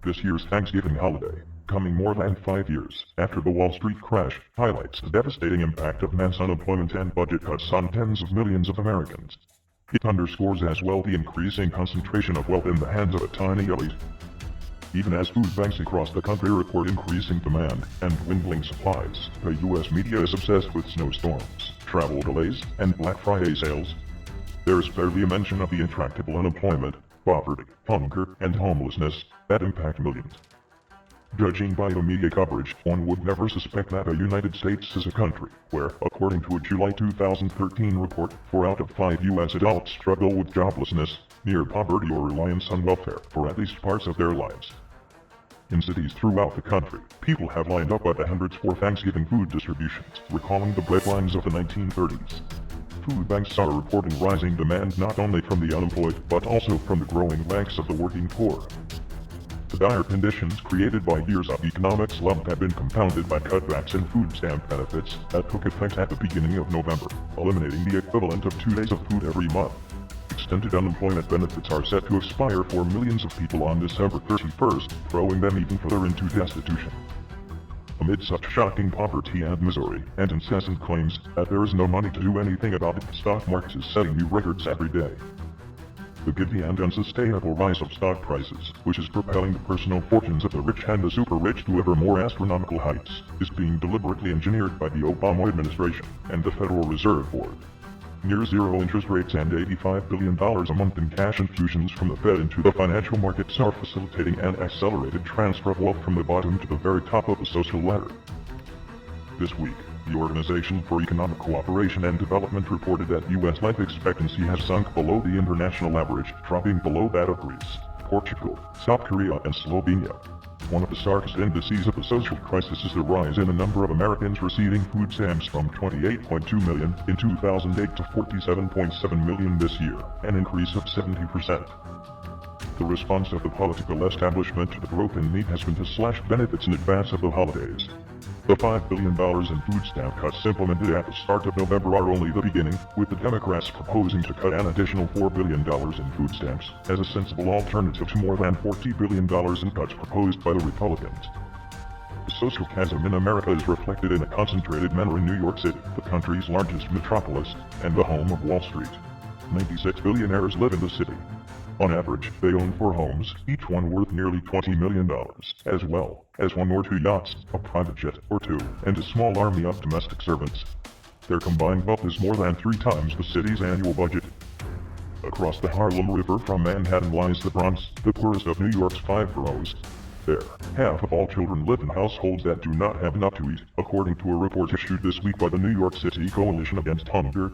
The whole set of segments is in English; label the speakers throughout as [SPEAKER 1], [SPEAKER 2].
[SPEAKER 1] This year's Thanksgiving holiday, coming more than 5 years after the Wall Street crash, highlights the devastating impact of mass unemployment and budget cuts on tens of millions of Americans. It underscores as well the increasing concentration of wealth in the hands of a tiny elite. Even as food banks across the country report increasing demand and dwindling supplies, the U.S. media is obsessed with snowstorms, travel delays, and Black Friday sales. There is barely a mention of the intractable unemployment, poverty, hunger, and homelessness that impact millions. Judging by the media coverage, one would never suspect that the United States is a country where, according to a July 2013 report, 4 out of 5 U.S. adults struggle with joblessness, near poverty, or reliance on welfare for at least parts of their lives. In cities throughout the country, people have lined up by the hundreds for Thanksgiving food distributions, recalling the breadlines of the 1930s. Food banks are reporting rising demand not only from the unemployed, but also from the growing ranks of the working poor. The dire conditions created by years of economic slump have been compounded by cutbacks in food stamp benefits that took effect at the beginning of November, eliminating the equivalent of 2 days of food every month. Extended unemployment benefits are set to expire for millions of people on December 31st, throwing them even further into destitution. Amid such shocking poverty and misery, and incessant claims that there is no money to do anything about it, the stock market is setting new records every day. The giddy and unsustainable rise of stock prices, which is propelling the personal fortunes of the rich and the super rich to ever more astronomical heights, is being deliberately engineered by the Obama administration and the Federal Reserve Board. Near-zero interest rates and $85 billion a month in cash infusions from the Fed into the financial markets are facilitating an accelerated transfer of wealth from the bottom to the very top of the social ladder. This week, the Organization for Economic Cooperation and Development reported that U.S. life expectancy has sunk below the international average, dropping below that of Greece, Portugal, South Korea, and Slovenia. One of the starkest indices of the social crisis is the rise in the number of Americans receiving food stamps from 28.2 million in 2008 to 47.7 million this year, an increase of 70%. The response of the political establishment to the growth in need has been to slash benefits in advance of the holidays. The $5 billion in food stamp cuts implemented at the start of November are only the beginning, with the Democrats proposing to cut an additional $4 billion in food stamps as a sensible alternative to more than $40 billion in cuts proposed by the Republicans. The social chasm in America is reflected in a concentrated manner in New York City, the country's largest metropolis, and the home of Wall Street. 96 billionaires live in the city. On average, they own 4 homes, each one worth nearly $20 million, as well as 1 or 2 yachts, a private jet or 2, and a small army of domestic servants. Their combined wealth is more than 3 times the city's annual budget. Across the Harlem River from Manhattan lies the Bronx, the poorest of New York's 5 boroughs. There, half of all children live in households that do not have enough to eat, according to a report issued this week by the New York City Coalition Against Hunger.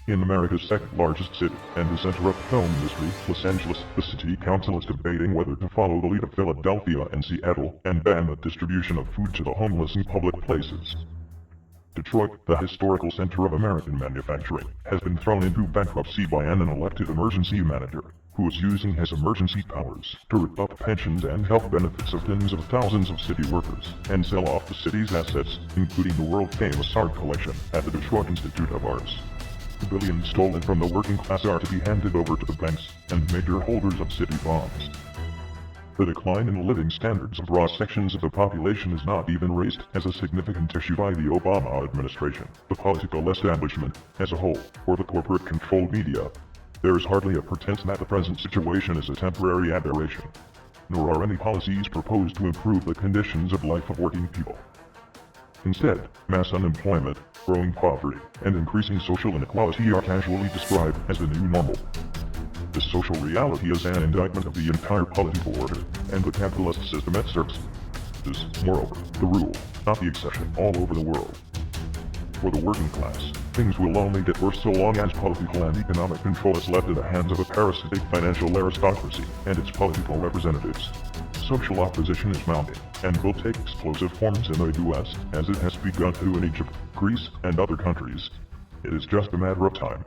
[SPEAKER 1] In America's second-largest city, and the center of the film industry, Los Angeles, the city council is debating whether to follow the lead of Philadelphia and Seattle, and ban the distribution of food to the homeless in public places. Detroit, the historical center of American manufacturing, has been thrown into bankruptcy by an unelected emergency manager, who is using his emergency powers to rip up pensions and health benefits of tens of thousands of city workers, and sell off the city's assets, including the world-famous art collection at the Detroit Institute of Arts. The billions stolen from the working class are to be handed over to the banks and major holders of city bonds. The decline in living standards of broad sections of the population is not even raised as a significant issue by the Obama administration, the political establishment as a whole, or the corporate-controlled media. There is hardly a pretense that the present situation is a temporary aberration, nor are any policies proposed to improve the conditions of life of working people. Instead, mass unemployment, growing poverty, and increasing social inequality are casually described as the new normal. This social reality is an indictment of the entire political order and the capitalist system it serves. It is, moreover, the rule, not the exception, all over the world. For the working class, things will only get worse so long as political and economic control is left in the hands of a parasitic financial aristocracy and its political representatives. Social opposition is mounting, and will take explosive forms in the U.S., as it has begun to in Egypt, Greece, and other countries. It is just a matter of time.